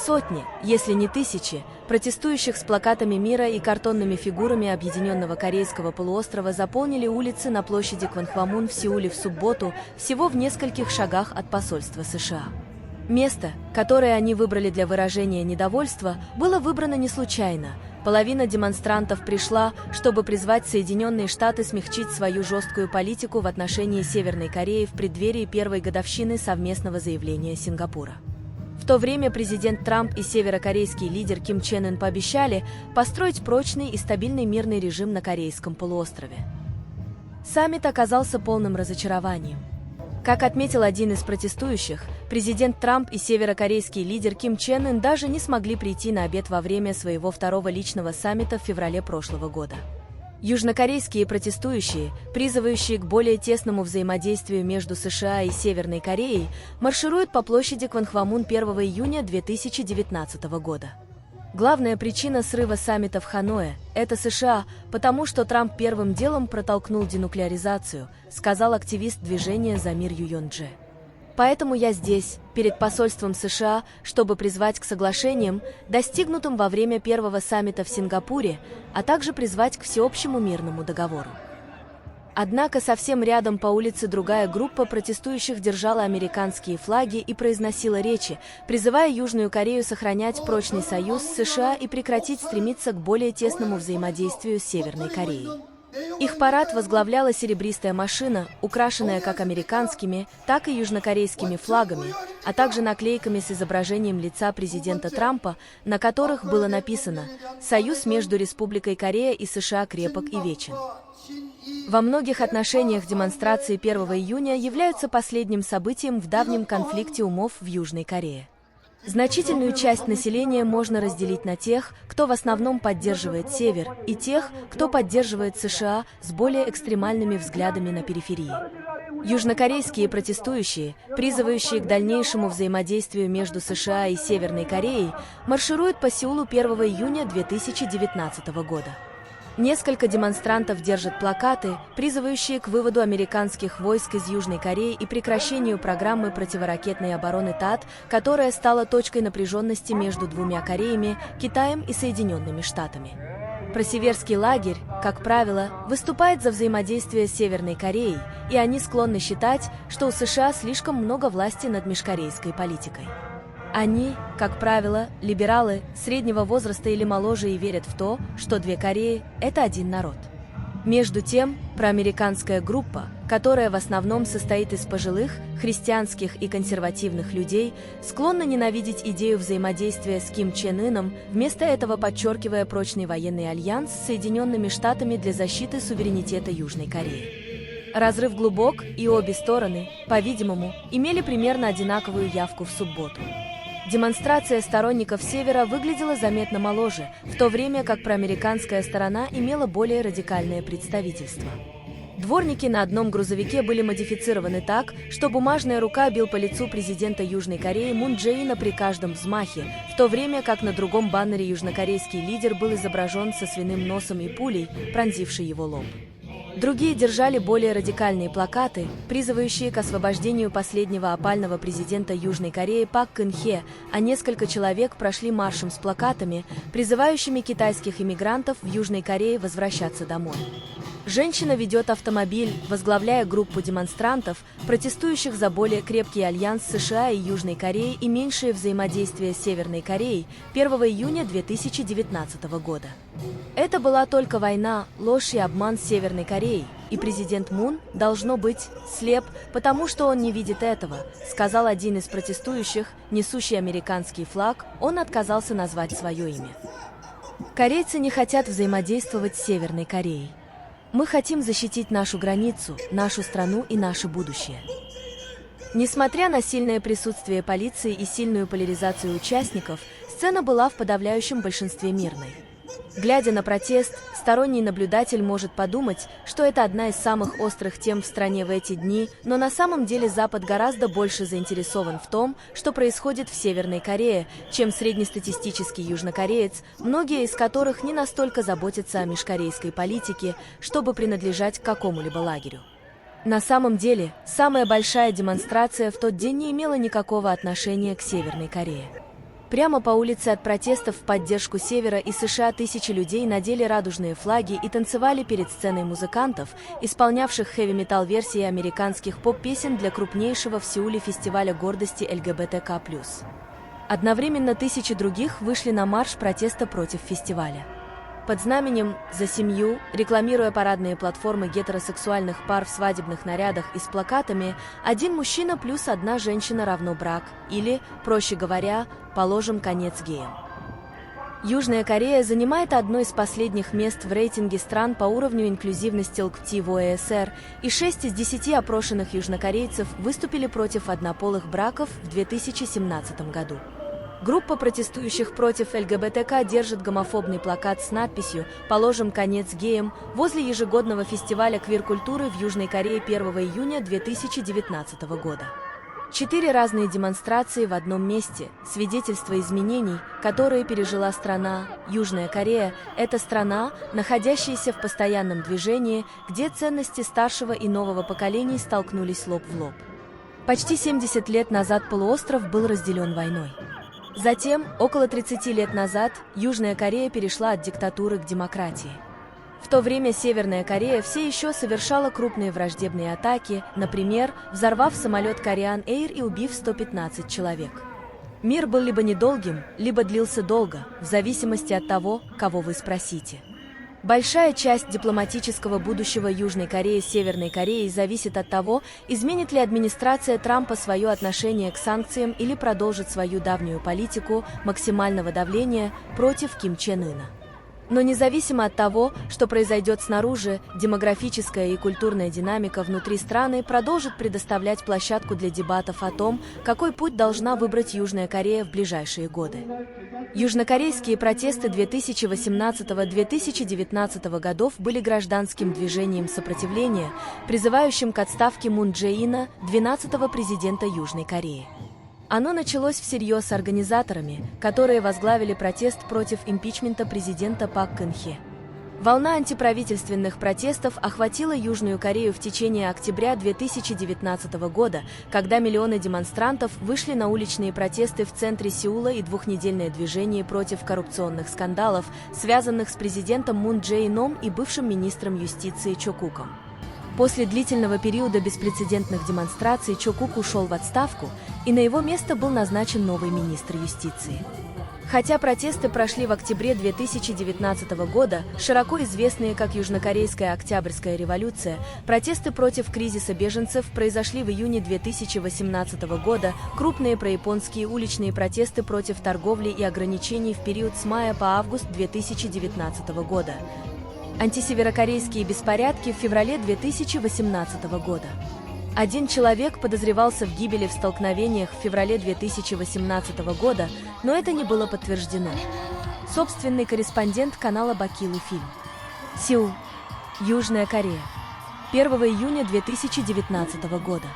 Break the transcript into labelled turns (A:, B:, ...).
A: Сотни, если не тысячи, протестующих с плакатами мира и картонными фигурами объединенного корейского полуострова заполнили улицы на площади Кванхвамун в Сеуле в субботу, всего в нескольких шагах от посольства США. Место, которое они выбрали для выражения недовольства, было выбрано не случайно. Половина демонстрантов пришла, чтобы призвать Соединенные Штаты смягчить свою жесткую политику в отношении Северной Кореи в преддверии первой годовщины совместного заявления Сингапура. В то время президент Трамп и северокорейский лидер Ким Чен Ын пообещали построить прочный и стабильный мирный режим на Корейском полуострове. Саммит оказался полным разочарованием. Как отметил один из протестующих, президент Трамп и северокорейский лидер Ким Чен Ын даже не смогли прийти на обед во время своего второго личного саммита в феврале прошлого года. Южнокорейские протестующие, призывающие к более тесному взаимодействию между США и Северной Кореей, маршируют по площади Кванхвамун 1 июня 2019 года. Главная причина срыва саммита в Ханое – это США, потому что Трамп первым делом протолкнул денуклеаризацию, сказал активист движения «За мир Ю Йон Дже. Поэтому я здесь, перед посольством США, чтобы призвать к соглашениям, достигнутым во время первого саммита в Сингапуре, а также призвать к всеобщему мирному договору. Однако совсем рядом по улице другая группа протестующих держала американские флаги и произносила речи, призывая Южную Корею сохранять прочный союз с США и прекратить стремиться к более тесному взаимодействию с Северной Кореей. Их парад возглавляла серебристая машина, украшенная как американскими, так и южнокорейскими флагами, а также наклейками с изображением лица президента Трампа, на которых было написано «Союз между Республикой Корея и США крепок и вечен». Во многих отношениях демонстрации 1 июня являются последним событием в давнем конфликте умов в Южной Корее. Значительную часть населения можно разделить на тех, кто в основном поддерживает Север, и тех, кто поддерживает США с более экстремальными взглядами на периферии. Южнокорейские протестующие, призывающие к дальнейшему взаимодействию между США и Северной Кореей, маршируют по Сеулу 1 июня 2019 года. Несколько демонстрантов держат плакаты, призывающие к выводу американских войск из Южной Кореи и прекращению программы противоракетной обороны ТАД, которая стала точкой напряженности между двумя Кореями, Китаем и Соединенными Штатами. Просеверский лагерь, как правило, выступает за взаимодействие с Северной Кореей, и они склонны считать, что у США слишком много власти над межкорейской политикой. Они, как правило, либералы, среднего возраста или моложе и верят в то, что две Кореи – это один народ. Между тем, проамериканская группа, которая в основном состоит из пожилых, христианских и консервативных людей, склонна ненавидеть идею взаимодействия с Ким Чен Ыном, вместо этого подчеркивая прочный военный альянс с Соединенными Штатами для защиты суверенитета Южной Кореи. Разрыв глубок, и обе стороны, по-видимому, имели примерно одинаковую явку в субботу. Демонстрация сторонников Севера выглядела заметно моложе, в то время как проамериканская сторона имела более радикальное представительство. Дворники на одном грузовике были модифицированы так, что бумажная рука бил по лицу президента Южной Кореи Мун Дже Ина при каждом взмахе, в то время как на другом баннере южнокорейский лидер был изображен со свиным носом и пулей, пронзившей его лоб. Другие держали более радикальные плакаты, призывающие к освобождению последнего опального президента Южной Кореи Пак Кын Хе, а несколько человек прошли маршем с плакатами, призывающими китайских иммигрантов в Южной Корее возвращаться домой. Женщина ведет автомобиль, возглавляя группу демонстрантов, протестующих за более крепкий альянс США и Южной Кореи и меньшее взаимодействие с Северной Кореей 1 июня 2019 года. Это была только война, ложь и обман с Северной Кореей, и президент Мун, должно быть, слеп, потому что он не видит этого, сказал один из протестующих, несущий американский флаг, он отказался назвать свое имя. Корейцы не хотят взаимодействовать с Северной Кореей. Мы хотим защитить нашу границу, нашу страну и наше будущее. Несмотря на сильное присутствие полиции и сильную поляризацию участников, сцена была в подавляющем большинстве мирной. Глядя на протест, сторонний наблюдатель может подумать, что это одна из самых острых тем в стране в эти дни, но на самом деле Запад гораздо больше заинтересован в том, что происходит в Северной Корее, чем среднестатистический южнокореец, многие из которых не настолько заботятся о межкорейской политике, чтобы принадлежать к какому-либо лагерю. На самом деле, самая большая демонстрация в тот день не имела никакого отношения к Северной Корее. Прямо по улице от протестов в поддержку Севера и США тысячи людей надели радужные флаги и танцевали перед сценой музыкантов, исполнявших хэви-метал версии американских поп-песен для крупнейшего в Сеуле фестиваля гордости ЛГБТК+. Одновременно тысячи других вышли на марш протеста против фестиваля. Под знаменем «За семью», рекламируя парадные платформы гетеросексуальных пар в свадебных нарядах и с плакатами «Один мужчина плюс одна женщина равно брак» или, проще говоря, «Положим конец геям». Южная Корея занимает одно из последних мест в рейтинге стран по уровню инклюзивности ЛГБТ в ОЭСР, и 6 из 10 опрошенных южнокорейцев выступили против однополых браков в 2017 году. Группа протестующих против ЛГБТК держит гомофобный плакат с надписью «Положим конец геям» возле ежегодного фестиваля квир-культуры в Южной Корее 1 июня 2019 года. 4 разные демонстрации в одном месте – свидетельство изменений, которые пережила страна. Южная Корея – это страна, находящаяся в постоянном движении, где ценности старшего и нового поколений столкнулись лоб в лоб. Почти 70 лет назад полуостров был разделен войной. Затем, около 30 лет назад, Южная Корея перешла от диктатуры к демократии. В то время Северная Корея все еще совершала крупные враждебные атаки, например, взорвав самолет Korean Air и убив 115 человек. Мир был либо недолгим, либо длился долго, в зависимости от того, кого вы спросите. Большая часть дипломатического будущего Южной Кореи с Северной Кореей зависит от того, изменит ли администрация Трампа свое отношение к санкциям или продолжит свою давнюю политику максимального давления против Ким Чен Ына. Но независимо от того, что произойдет снаружи, демографическая и культурная динамика внутри страны продолжит предоставлять площадку для дебатов о том, какой путь должна выбрать Южная Корея в ближайшие годы. Южнокорейские протесты 2018-2019 годов были гражданским движением сопротивления, призывающим к отставке Мун Чже Ина, 12-го президента Южной Кореи. Оно началось всерьез организаторами, которые возглавили протест против импичмента президента Пак Кын Хе. Волна антиправительственных протестов охватила Южную Корею в течение октября 2019 года, когда миллионы демонстрантов вышли на уличные протесты в центре Сеула и двухнедельное движение против коррупционных скандалов, связанных с президентом Мун Чже Ином и бывшим министром юстиции Чо Куком. После длительного периода беспрецедентных демонстраций Чо Кук ушел в отставку, и на его место был назначен новый министр юстиции. Хотя протесты прошли в октябре 2019 года, широко известные как Южнокорейская Октябрьская революция, протесты против кризиса беженцев произошли в июне 2018 года, крупные прояпонские уличные протесты против торговли и ограничений в период с мая по август 2019 года. Антисеверокорейские беспорядки в феврале 2018 года. Один человек подозревался в гибели в столкновениях в феврале 2018 года, но это не было подтверждено. Собственный корреспондент канала Бакилу Фильм. Сеул, Южная Корея. 1 июня 2019 года.